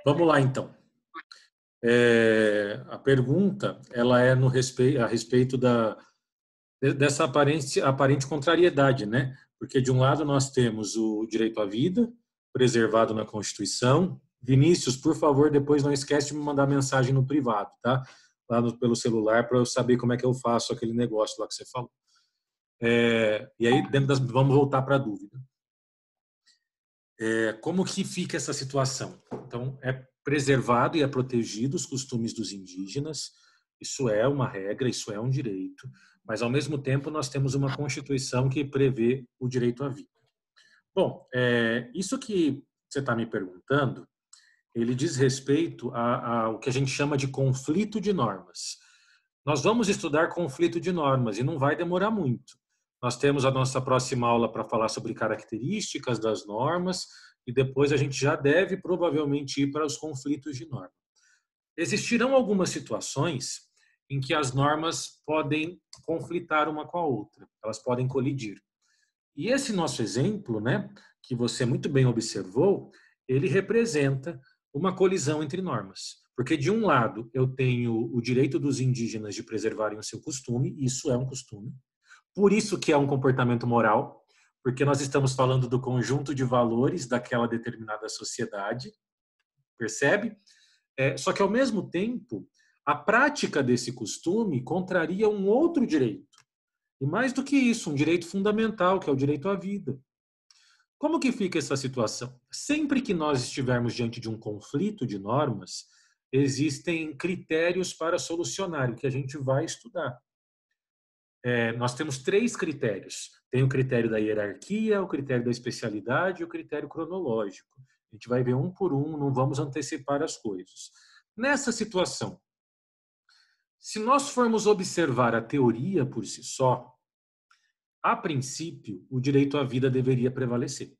Vamos lá, então. A pergunta ela é a respeito dessa aparente contrariedade, né? Porque, de um lado, nós temos o direito à vida, preservado na Constituição. Vinícius, por favor, depois não esquece de me mandar mensagem no privado, tá? Pelo celular, para eu saber como é que eu faço aquele negócio lá que você falou. E aí, vamos voltar para a dúvida. Como que fica essa situação? Então, é preservado e é protegido os costumes dos indígenas, isso é uma regra, isso é um direito, mas, ao mesmo tempo, nós temos uma Constituição que prevê o direito à vida. Bom, isso que você está me perguntando, ele diz respeito ao que a gente chama de conflito de normas. Nós vamos estudar conflito de normas e não vai demorar muito. Nós temos a nossa próxima aula para falar sobre características das normas e depois a gente já deve provavelmente ir para os conflitos de norma. Existirão algumas situações em que as normas podem conflitar uma com a outra, elas podem colidir. E esse nosso exemplo, né, que você muito bem observou, ele representa uma colisão entre normas. Porque, de um lado, eu tenho o direito dos indígenas de preservarem o seu costume, isso é um costume. Por isso que é um comportamento moral, porque nós estamos falando do conjunto de valores daquela determinada sociedade, percebe? Só que, ao mesmo tempo, a prática desse costume contraria um outro direito. E mais do que isso, um direito fundamental, que é o direito à vida. Como que fica essa situação? Sempre que nós estivermos diante de um conflito de normas, existem critérios para solucionar, o que a gente vai estudar. Nós temos três critérios. Tem o critério da hierarquia, o critério da especialidade e o critério cronológico. A gente vai ver um por um, não vamos antecipar as coisas. Nessa situação, se nós formos observar a teoria por si só, a princípio, o direito à vida deveria prevalecer,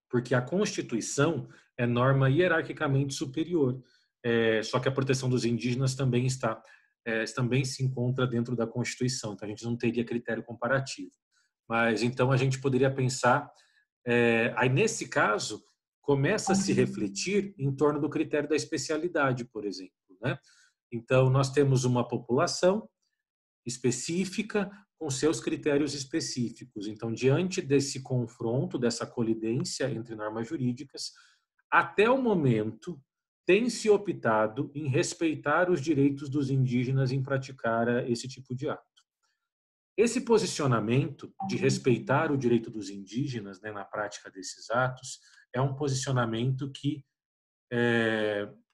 porque a Constituição é norma hierarquicamente superior. Só que a proteção dos indígenas também se encontra dentro da Constituição, então a gente não teria critério comparativo. Mas então a gente poderia pensar, aí nesse caso, começa a se refletir em torno do critério da especialidade, por exemplo, né? Então nós temos uma população específica com seus critérios específicos. Então, diante desse confronto, dessa colidência entre normas jurídicas, até o momento tem se optado em respeitar os direitos dos indígenas em praticar esse tipo de ato. Esse posicionamento de respeitar o direito dos indígenas, né, na prática desses atos é um posicionamento que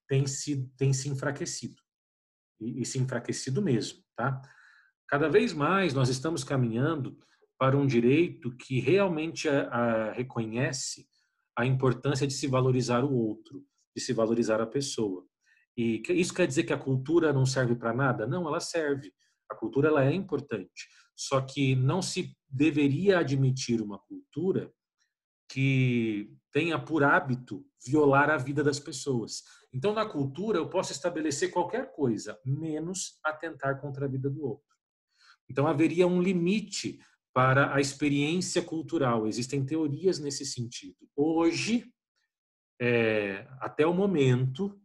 tem se enfraquecido, e se enfraquecido mesmo, tá? Cada vez mais nós estamos caminhando para um direito que realmente reconhece a importância de se valorizar o outro, de se valorizar a pessoa. E isso quer dizer que a cultura não serve para nada? Não, ela serve. A cultura ela é importante. Só que não se deveria admitir uma cultura que tenha por hábito violar a vida das pessoas. Então, na cultura, eu posso estabelecer qualquer coisa, menos atentar contra a vida do outro. Então, haveria um limite para a experiência cultural. Existem teorias nesse sentido. Hoje, até o momento,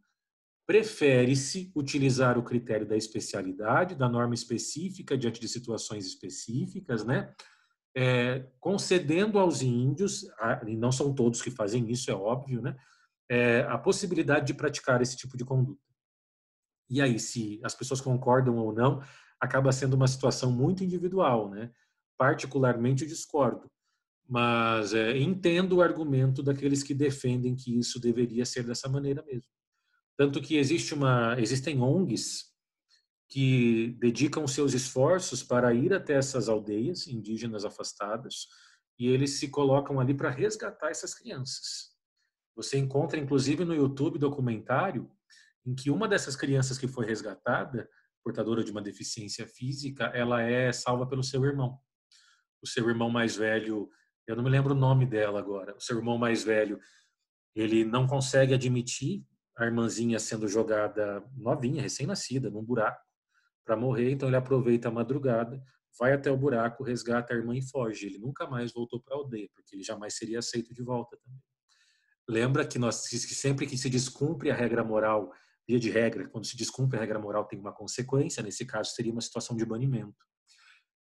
prefere-se utilizar o critério da especialidade, da norma específica diante de situações específicas, né? Concedendo aos índios, e não são todos que fazem isso, é óbvio, né? A possibilidade de praticar esse tipo de conduta. E aí, se as pessoas concordam ou não, acaba sendo uma situação muito individual, né? Particularmente eu discordo, mas entendo o argumento daqueles que defendem que isso deveria ser dessa maneira mesmo. Tanto que existem ONGs que dedicam seus esforços para ir até essas aldeias indígenas afastadas e eles se colocam ali para resgatar essas crianças. Você encontra, inclusive, no YouTube documentário em que uma dessas crianças que foi resgatada, portadora de uma deficiência física, ela é salva pelo seu irmão. O seu irmão mais velho, eu não me lembro o nome dela agora, o seu irmão mais velho, ele não consegue admitir a irmãzinha sendo jogada novinha, recém-nascida, num buraco, para morrer, então ele aproveita a madrugada, vai até o buraco, resgata a irmã e foge. Ele nunca mais voltou para a aldeia, porque ele jamais seria aceito de volta também. Lembra que que sempre que se descumpre a regra moral, via de regra, quando se descumpre a regra moral tem uma consequência, nesse caso seria uma situação de banimento.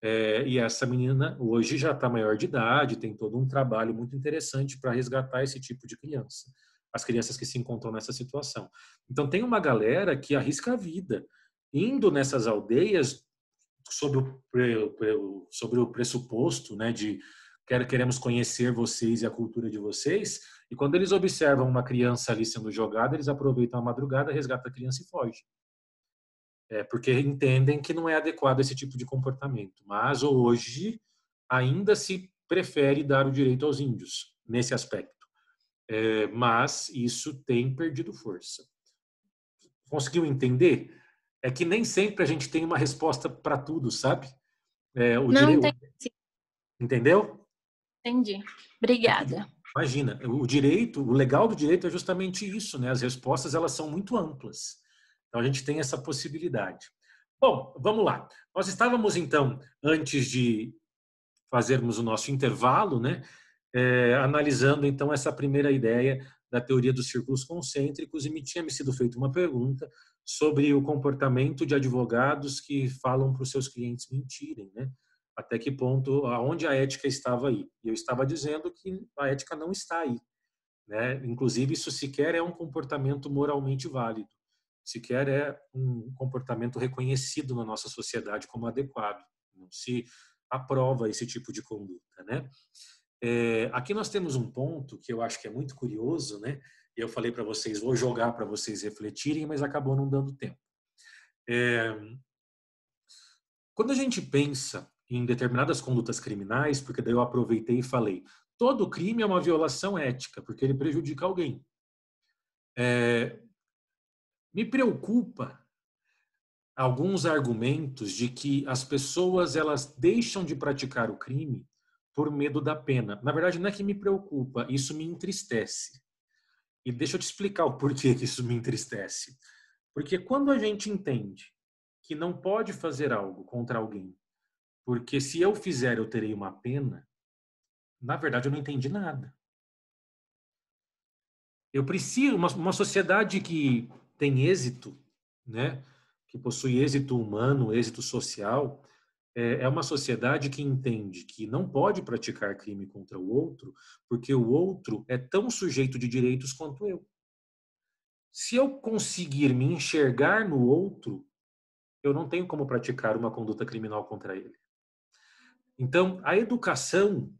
E essa menina hoje já está maior de idade, tem todo um trabalho muito interessante para resgatar esse tipo de criança, as crianças que se encontram nessa situação. Então tem uma galera que arrisca a vida, indo nessas aldeias sobre o pressuposto, né, de queremos conhecer vocês e a cultura de vocês, e quando eles observam uma criança ali sendo jogada, eles aproveitam a madrugada, resgatam a criança e fogem. Porque entendem que não é adequado esse tipo de comportamento. Mas hoje ainda se prefere dar o direito aos índios nesse aspecto. Mas isso tem perdido força. Conseguiu entender? É que nem sempre a gente tem uma resposta para tudo, sabe? O Não direito, entendi. entendeu? Entendi. Obrigada. Imagina, o legal do direito é justamente isso, né? As respostas elas são muito amplas. Então a gente tem essa possibilidade. Bom, vamos lá. Nós estávamos então, antes de fazermos o nosso intervalo, né, analisando então essa primeira ideia da teoria dos círculos concêntricos e me tinha me sido feita uma pergunta sobre o comportamento de advogados que falam para os seus clientes mentirem, né? Até que ponto, aonde a ética estava aí? E eu estava dizendo que a ética não está aí, né? Inclusive isso sequer é um comportamento moralmente válido, sequer é um comportamento reconhecido na nossa sociedade como adequado. Não se aprova esse tipo de conduta, né? Aqui nós temos um ponto que eu acho que é muito curioso, né? Eu falei para vocês, vou jogar para vocês refletirem, mas acabou não dando tempo. Quando a gente pensa em determinadas condutas criminais, porque daí eu aproveitei e falei, todo crime é uma violação ética, porque ele prejudica alguém. Me preocupa alguns argumentos de que as pessoas elas deixam de praticar o crime por medo da pena. Na verdade, não é que me preocupa, isso me entristece. E deixa eu te explicar o porquê que isso me entristece. Porque quando a gente entende que não pode fazer algo contra alguém, porque se eu fizer eu terei uma pena, na verdade eu não entendi nada. Eu preciso, uma sociedade que tem êxito, né, que possui êxito humano, êxito social, é uma sociedade que entende que não pode praticar crime contra o outro, porque o outro é tão sujeito de direitos quanto eu. Se eu conseguir me enxergar no outro, eu não tenho como praticar uma conduta criminal contra ele. Então, a educação,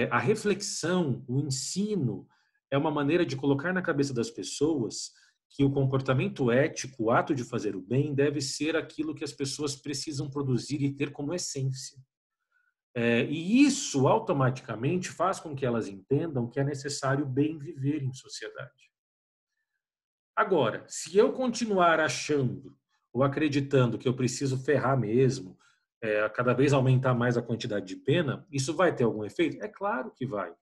a reflexão, o ensino, é uma maneira de colocar na cabeça das pessoas que o comportamento ético, o ato de fazer o bem, deve ser aquilo que as pessoas precisam produzir e ter como essência. E isso automaticamente faz com que elas entendam que é necessário bem viver em sociedade. Agora, se eu continuar achando ou acreditando que eu preciso ferrar mesmo, cada vez aumentar mais a quantidade de pena, isso vai ter algum efeito? É claro que vai.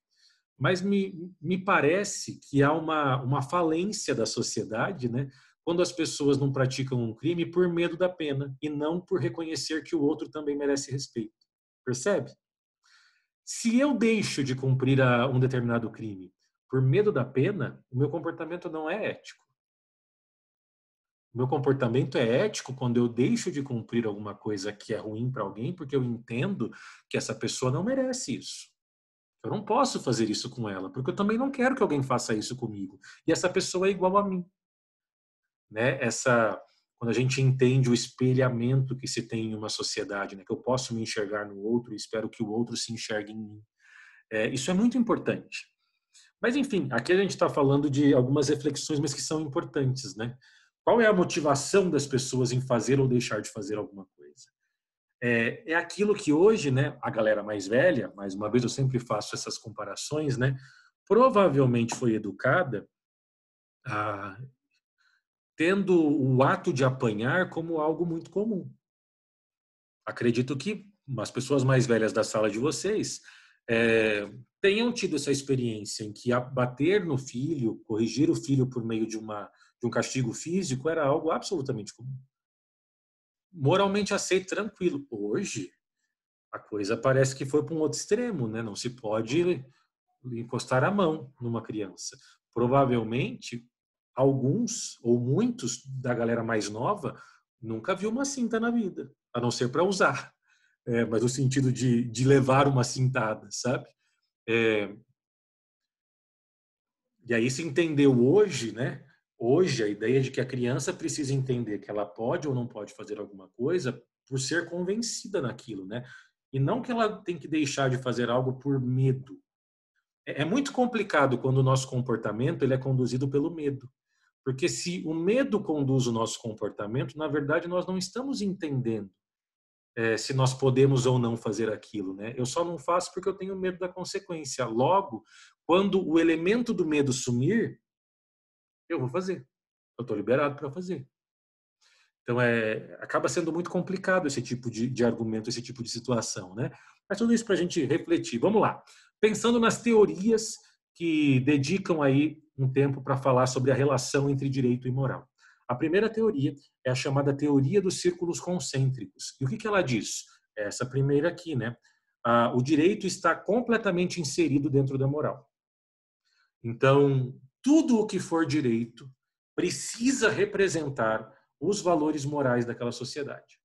Mas me parece que há uma falência da sociedade, né, quando as pessoas não praticam um crime por medo da pena e não por reconhecer que o outro também merece respeito. Percebe? Se eu deixo de cumprir um determinado crime por medo da pena, o meu comportamento não é ético. O meu comportamento é ético quando eu deixo de cumprir alguma coisa que é ruim para alguém porque eu entendo que essa pessoa não merece isso. Eu não posso fazer isso com ela, porque eu também não quero que alguém faça isso comigo. E essa pessoa é igual a mim, né? Quando a gente entende o espelhamento que se tem em uma sociedade, né? Que eu posso me enxergar no outro e espero que o outro se enxergue em mim. Isso é muito importante. Mas, enfim, aqui a gente está falando de algumas reflexões, mas que são importantes, né? Qual é a motivação das pessoas em fazer ou deixar de fazer alguma coisa? É aquilo que hoje, né, a galera mais velha, mais uma vez eu sempre faço essas comparações, né, provavelmente foi educada tendo o ato de apanhar como algo muito comum. Acredito que as pessoas mais velhas da sala de vocês tenham tido essa experiência em que bater no filho, corrigir o filho por meio de um castigo físico era algo absolutamente comum. Moralmente aceito, tranquilo. Hoje, a coisa parece que foi para um outro extremo, né? Não se pode encostar a mão numa criança. Provavelmente, alguns ou muitos da galera mais nova nunca viu uma cinta na vida, a não ser para usar. Mas no sentido de levar uma cintada, sabe? E aí se entendeu hoje, né? Hoje a ideia de que a criança precisa entender que ela pode ou não pode fazer alguma coisa por ser convencida naquilo, né? E não que ela tem que deixar de fazer algo por medo. É muito complicado quando o nosso comportamento ele é conduzido pelo medo. Porque se o medo conduz o nosso comportamento, na verdade nós não estamos entendendo se nós podemos ou não fazer aquilo, né? Eu só não faço porque eu tenho medo da consequência. Logo, quando o elemento do medo sumir, eu vou fazer. Eu estou liberado para fazer. Então, acaba sendo muito complicado esse tipo de argumento, esse tipo de situação, né? Mas tudo isso para a gente refletir. Vamos lá. Pensando nas teorias que dedicam aí um tempo para falar sobre a relação entre direito e moral. A primeira teoria é a chamada teoria dos círculos concêntricos. E o que ela diz? Essa primeira aqui, né? O direito está completamente inserido dentro da moral. Então, tudo o que for direito precisa representar os valores morais daquela sociedade.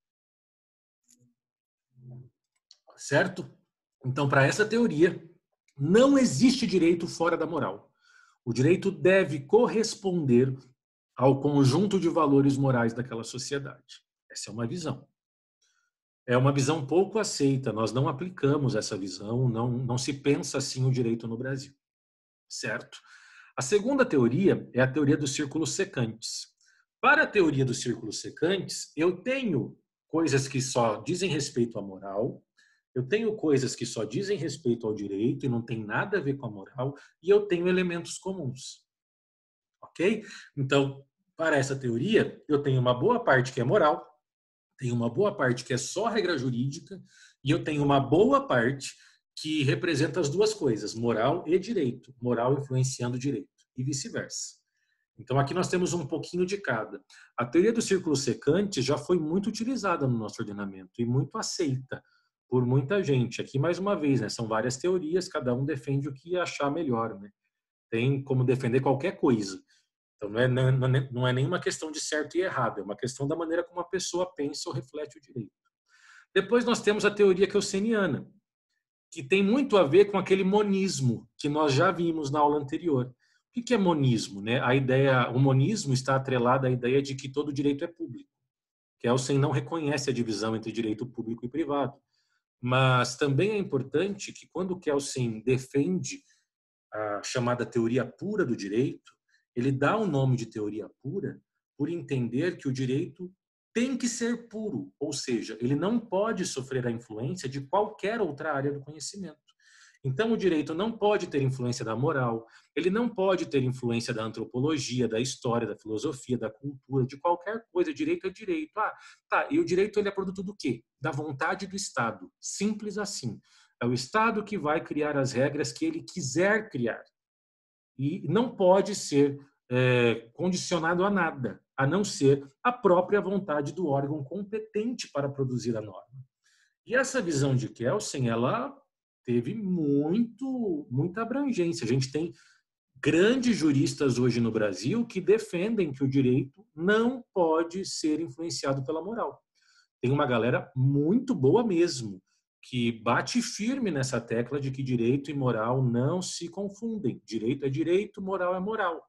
Certo? Então, para essa teoria, não existe direito fora da moral. O direito deve corresponder ao conjunto de valores morais daquela sociedade. Essa é uma visão. É uma visão pouco aceita, nós não aplicamos essa visão, não se pensa assim o direito no Brasil. Certo? A segunda teoria é a teoria dos círculos secantes. Para a teoria dos círculos secantes, eu tenho coisas que só dizem respeito à moral, eu tenho coisas que só dizem respeito ao direito e não tem nada a ver com a moral, e eu tenho elementos comuns. Ok? Então, para essa teoria, eu tenho uma boa parte que é moral, tenho uma boa parte que é só regra jurídica, e eu tenho uma boa parte que representa as duas coisas, moral e direito, moral influenciando o direito, e vice-versa. Então, aqui nós temos um pouquinho de cada. A teoria do círculo secante já foi muito utilizada no nosso ordenamento e muito aceita por muita gente. Aqui, mais uma vez, né, são várias teorias, cada um defende o que achar melhor. Né? Tem como defender qualquer coisa. Então, não é nenhuma questão de certo e errado, é uma questão da maneira como a pessoa pensa ou reflete o direito. Depois nós temos a teoria kelseniana, que tem muito a ver com aquele monismo que nós já vimos na aula anterior. O que é monismo? Né? O monismo está atrelado à ideia de que todo direito é público. Kelsen não reconhece a divisão entre direito público e privado. Mas também é importante que quando Kelsen defende a chamada teoria pura do direito, ele dá o nome de teoria pura por entender que o direito tem que ser puro, ou seja, ele não pode sofrer a influência de qualquer outra área do conhecimento. Então, o direito não pode ter influência da moral, ele não pode ter influência da antropologia, da história, da filosofia, da cultura, de qualquer coisa. Direito é direito. E o direito ele é produto do quê? Da vontade do Estado. Simples assim. É o Estado que vai criar as regras que ele quiser criar. E não pode ser condicionado a nada, a não ser a própria vontade do órgão competente para produzir a norma. E essa visão de Kelsen, ela teve muita abrangência. A gente tem grandes juristas hoje no Brasil que defendem que o direito não pode ser influenciado pela moral. Tem uma galera muito boa mesmo, que bate firme nessa tecla de que direito e moral não se confundem. Direito é direito, moral é moral.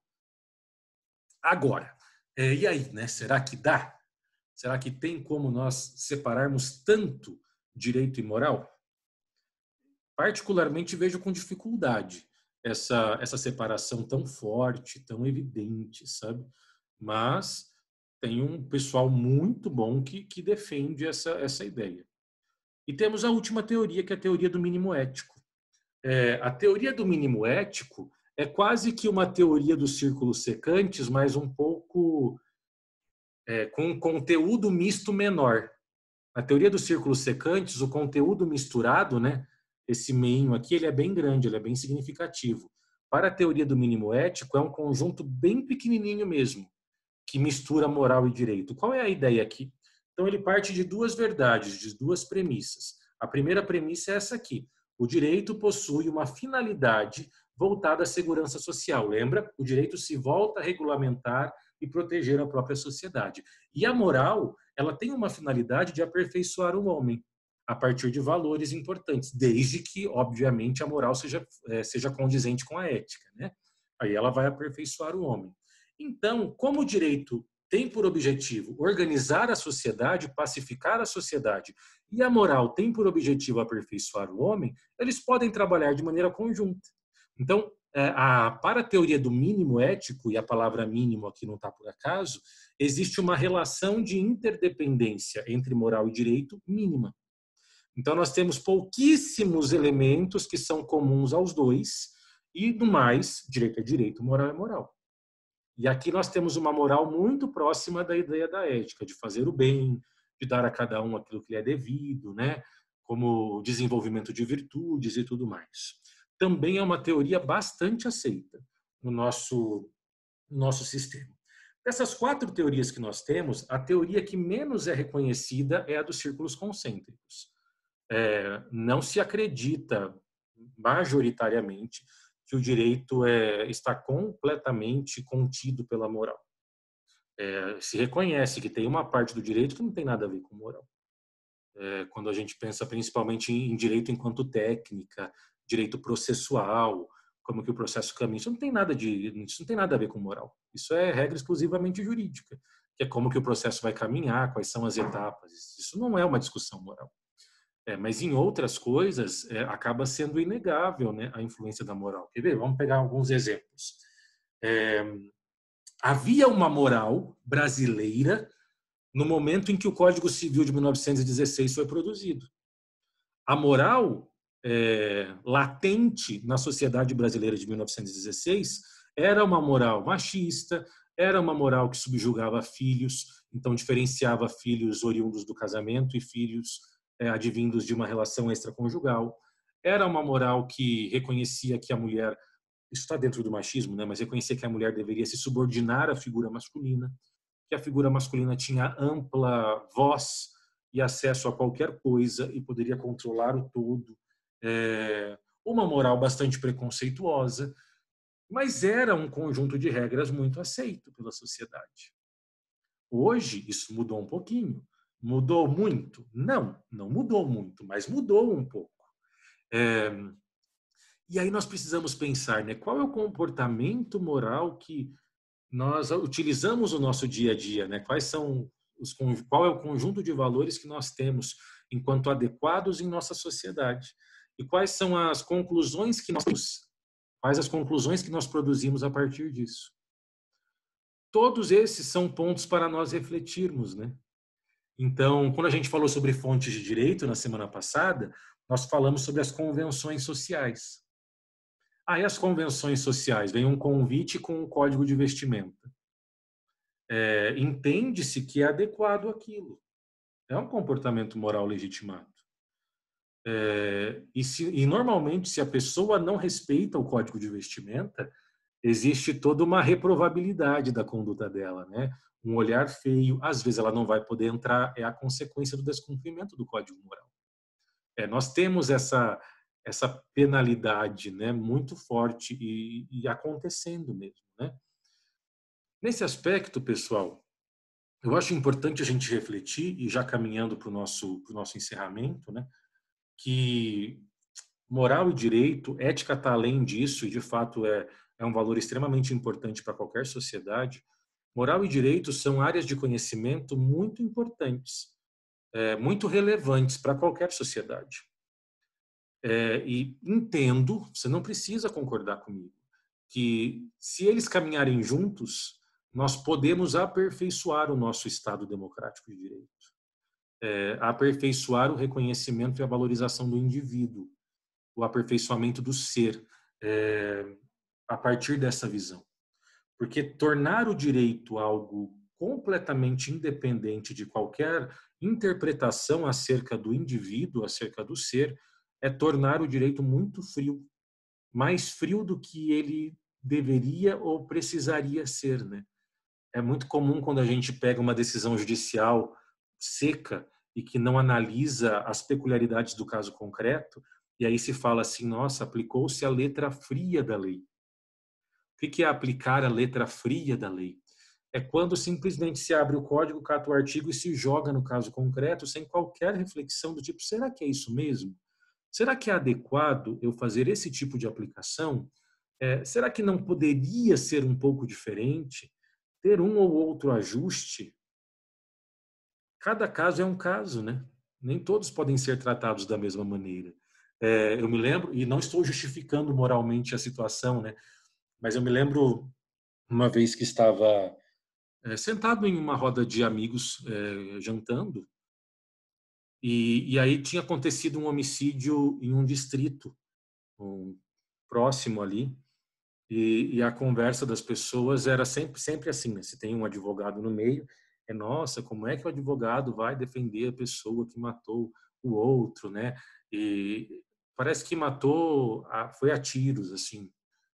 Agora, e aí, né? Será que dá? Será que tem como nós separarmos tanto direito e moral? Particularmente vejo com dificuldade essa separação tão forte, tão evidente, sabe? Mas tem um pessoal muito bom que defende essa ideia. E temos a última teoria, que é a teoria do mínimo ético. A teoria do mínimo ético é quase que uma teoria dos círculos secantes, mas um pouco com um conteúdo misto menor. Na teoria dos círculos secantes, o conteúdo misturado, né, esse meio aqui, ele é bem grande, ele é bem significativo. Para a teoria do mínimo ético, é um conjunto bem pequenininho mesmo, que mistura moral e direito. Qual é a ideia aqui? Então, ele parte de duas verdades, de duas premissas. A primeira premissa é essa aqui. O direito possui uma finalidade voltada à segurança social. Lembra? O direito se volta a regulamentar e proteger a própria sociedade. E a moral, ela tem uma finalidade de aperfeiçoar o homem a partir de valores importantes, desde que, obviamente, a moral seja condizente com a ética, né? Aí ela vai aperfeiçoar o homem. Então, como o direito tem por objetivo organizar a sociedade, pacificar a sociedade, e a moral tem por objetivo aperfeiçoar o homem, eles podem trabalhar de maneira conjunta. Então, para a teoria do mínimo ético, e a palavra mínimo aqui não está por acaso, existe uma relação de interdependência entre moral e direito mínima. Então, nós temos pouquíssimos elementos que são comuns aos dois, e, no mais, direito é direito, moral é moral. E aqui nós temos uma moral muito próxima da ideia da ética, de fazer o bem, de dar a cada um aquilo que lhe é devido, né? Como desenvolvimento de virtudes e tudo mais. Também é uma teoria bastante aceita no nosso sistema. Dessas 4 teorias que nós temos, a teoria que menos é reconhecida é a dos círculos concêntricos. Não se acredita majoritariamente que o direito está completamente contido pela moral. Se reconhece que tem uma parte do direito que não tem nada a ver com moral. Quando a gente pensa principalmente em direito enquanto técnica, direito processual, como que o processo caminha, isso não tem nada a ver com moral. Isso é regra exclusivamente jurídica, que é como que o processo vai caminhar, quais são as etapas. Isso não é uma discussão moral. Mas em outras coisas acaba sendo inegável, né, a influência da moral. Quer ver? Vamos pegar alguns exemplos. Havia uma moral brasileira no momento em que o Código Civil de 1916 foi produzido. A moral latente na sociedade brasileira de 1916 era uma moral machista, era uma moral que subjugava filhos, então diferenciava filhos oriundos do casamento e filhos advindos de uma relação extraconjugal. Era uma moral que reconhecia que a mulher, isso está dentro do machismo, né, mas reconhecia que a mulher deveria se subordinar à figura masculina, que a figura masculina tinha ampla voz e acesso a qualquer coisa e poderia controlar o todo. Uma moral bastante preconceituosa, mas era um conjunto de regras muito aceito pela sociedade. Hoje, isso mudou um pouquinho. Mudou muito? Não mudou muito, mas mudou um pouco. E aí nós precisamos pensar, né, qual é o comportamento moral que nós utilizamos no nosso dia a dia, né? Qual é o conjunto de valores que nós temos enquanto adequados em nossa sociedade? E quais são as conclusões que nós produzimos a partir disso? Todos esses são pontos para nós refletirmos, né? Então, quando a gente falou sobre fontes de direito na semana passada, nós falamos sobre as convenções sociais. Aí as convenções sociais, vem um convite com um código de vestimenta. Entende-se que é adequado àquilo. É um comportamento moral legitimado. E normalmente, se a pessoa não respeita o código de vestimenta, existe toda uma reprovabilidade da conduta dela, né? Um olhar feio, às vezes ela não vai poder entrar, é a consequência do descumprimento do código moral. Nós temos essa penalidade, né, muito forte e acontecendo mesmo, né? Nesse aspecto, pessoal, eu acho importante a gente refletir, e já caminhando para o nosso encerramento, né, que moral e direito, ética está além disso, e de fato é um valor extremamente importante para qualquer sociedade. Moral e direito são áreas de conhecimento muito importantes, muito relevantes para qualquer sociedade. E entendo, você não precisa concordar comigo, que se eles caminharem juntos, nós podemos aperfeiçoar o nosso Estado democrático de direito, aperfeiçoar o reconhecimento e a valorização do indivíduo, o aperfeiçoamento do ser, a partir dessa visão. Porque tornar o direito algo completamente independente de qualquer interpretação acerca do indivíduo, acerca do ser, é tornar o direito muito frio, mais frio do que ele deveria ou precisaria ser, né? É muito comum quando a gente pega uma decisão judicial seca e que não analisa as peculiaridades do caso concreto, E aí se fala assim, nossa, aplicou-se a letra fria da lei. O que é aplicar a letra fria da lei? É quando simplesmente se abre o código, cata o artigo e se joga no caso concreto sem qualquer reflexão do tipo, será que é isso mesmo? Será que é adequado eu fazer esse tipo de aplicação? Será que não poderia ser um pouco diferente? Ter um ou outro ajuste? Cada caso é um caso, né? Nem todos podem ser tratados da mesma maneira. Eu me lembro, e não estou justificando moralmente a situação, né? Mas eu me lembro uma vez que estava sentado em uma roda de amigos jantando, e aí tinha acontecido um homicídio em um distrito próximo ali, e a conversa das pessoas era sempre assim, né? Se tem um advogado no meio, nossa, como é que o advogado vai defender a pessoa que matou o outro, né? E parece que matou, foi a tiros, assim.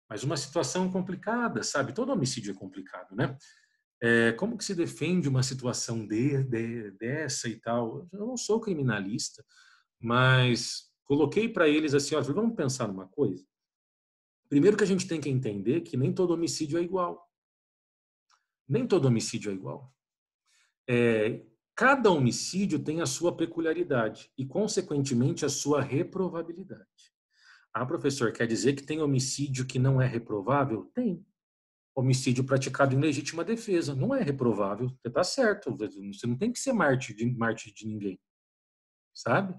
Mas uma situação complicada, sabe? Todo homicídio é complicado, né? Como que se defende uma situação dessa e tal? Eu não sou criminalista, mas coloquei para eles assim, olha, vamos pensar numa coisa. Primeiro que a gente tem que entender que nem todo homicídio é igual. Nem todo homicídio é igual. Cada homicídio tem a sua peculiaridade e, consequentemente, a sua reprovabilidade. Ah, professor, quer dizer que tem homicídio que não é reprovável? Tem. Homicídio praticado em legítima defesa. Não é reprovável. Você está certo. Você não tem que ser mártir de ninguém. Sabe?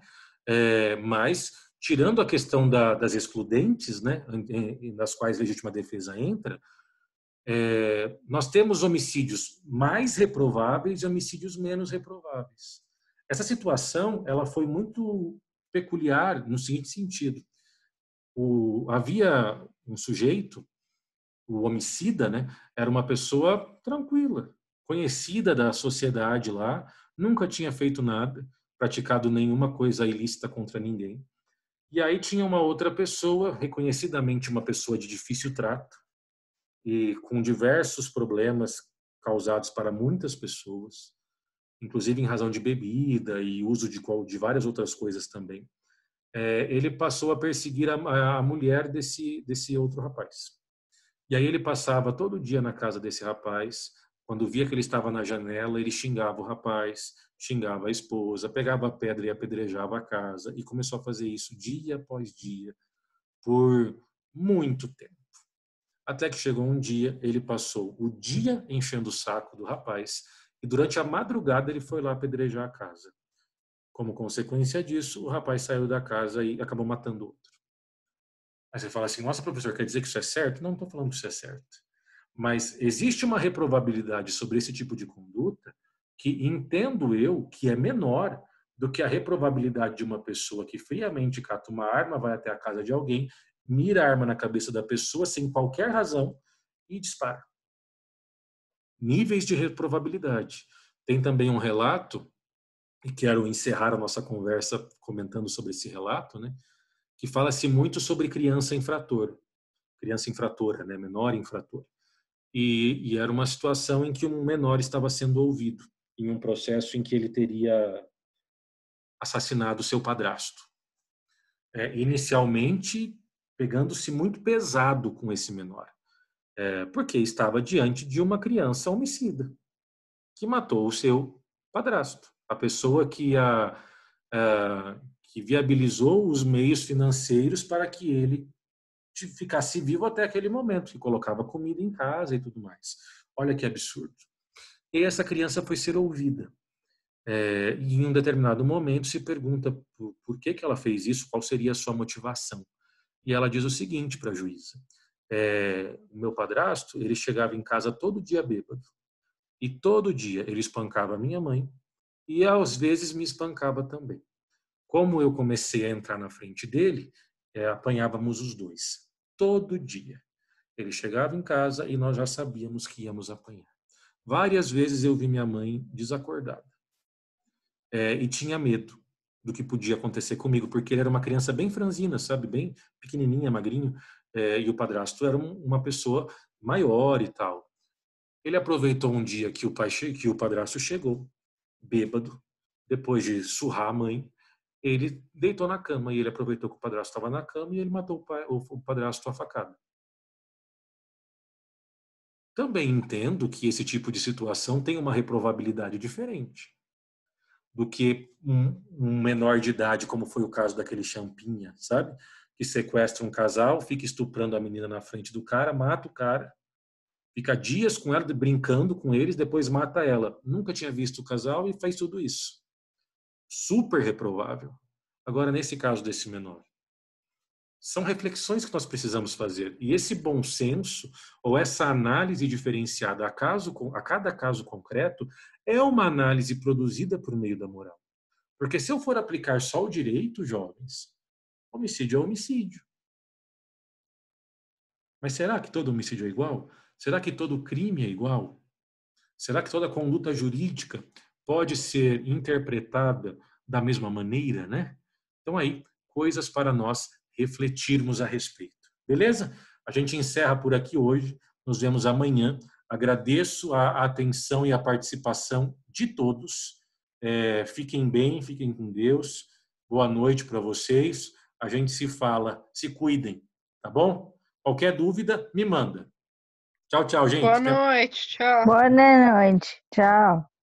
Mas, tirando a questão das excludentes, né, nas quais legítima defesa entra, nós temos homicídios mais reprováveis e homicídios menos reprováveis. Essa situação ela foi muito peculiar no seguinte sentido. Havia um sujeito, o homicida, né, era uma pessoa tranquila, conhecida da sociedade lá, nunca tinha feito nada, praticado nenhuma coisa ilícita contra ninguém. E aí tinha uma outra pessoa, reconhecidamente uma pessoa de difícil trato, e com diversos problemas causados para muitas pessoas, inclusive em razão de bebida e uso de várias outras coisas também. Ele passou a perseguir a mulher desse outro rapaz. E aí ele passava todo dia na casa desse rapaz. Quando via que ele estava na janela, ele xingava o rapaz, xingava a esposa, pegava a pedra e apedrejava a casa, e começou a fazer isso dia após dia, por muito tempo. Até que chegou um dia, ele passou o dia enchendo o saco do rapaz e durante a madrugada ele foi lá apedrejar a casa. Como consequência disso, o rapaz saiu da casa e acabou matando outro. Aí você fala assim, nossa, professor, quer dizer que isso é certo? Não estou falando que isso é certo. Mas existe uma reprovabilidade sobre esse tipo de conduta que entendo eu que é menor do que a reprovabilidade de uma pessoa que friamente cata uma arma, vai até a casa de alguém, mira a arma na cabeça da pessoa sem qualquer razão e dispara. Níveis de reprovabilidade. Tem também um relato, e quero encerrar a nossa conversa comentando sobre esse relato, né, que fala-se muito sobre criança infratora, né, menor infrator. E era uma situação em que um menor estava sendo ouvido, em um processo em que ele teria assassinado seu padrasto. Inicialmente, pegando-se muito pesado com esse menor, porque estava diante de uma criança homicida, que matou o seu padrasto, a pessoa que viabilizou os meios financeiros para que ele ficasse vivo até aquele momento, que colocava comida em casa e tudo mais. Olha que absurdo. E essa criança foi ser ouvida. E em um determinado momento se pergunta por que ela fez isso, qual seria a sua motivação. E ela diz o seguinte para a juíza: o meu padrasto, ele chegava em casa todo dia bêbado. E todo dia ele espancava a minha mãe e às vezes me espancava também. Como eu comecei a entrar na frente dele, apanhávamos os dois. Todo dia. Ele chegava em casa e nós já sabíamos que íamos apanhar. Várias vezes eu vi minha mãe desacordada. E tinha medo do que podia acontecer comigo, porque ele era uma criança bem franzina, sabe? Bem pequenininha, magrinho. E o padrasto era uma pessoa maior e tal. Ele aproveitou um dia que o padrasto chegou, bêbado, depois de surrar a mãe. ele deitou na cama e ele aproveitou que o padrasto estava na cama e ele matou o padrasto à facada. Também entendo que esse tipo de situação tem uma reprovabilidade diferente do que um menor de idade, como foi o caso daquele Champinha, sabe? Que sequestra um casal, fica estuprando a menina na frente do cara, mata o cara, fica dias com ela, brincando com eles, depois mata ela. Nunca tinha visto o casal e faz tudo isso. Super reprovável. Agora, nesse caso desse menor, são reflexões que nós precisamos fazer. E esse bom senso, ou essa análise diferenciada a cada caso concreto, é uma análise produzida por meio da moral. Porque se eu for aplicar só o direito, jovens, homicídio é homicídio. Mas será que todo homicídio é igual? Será que todo crime é igual? Será que toda conduta jurídica pode ser interpretada da mesma maneira, né? Então aí, coisas para nós refletirmos a respeito. Beleza? A gente encerra por aqui hoje. Nos vemos amanhã. Agradeço a atenção e a participação de todos. Fiquem bem, fiquem com Deus. Boa noite para vocês. A gente se fala, se cuidem, tá bom? Qualquer dúvida, me manda. Tchau, tchau, gente. Boa noite, tchau. Boa noite. Tchau.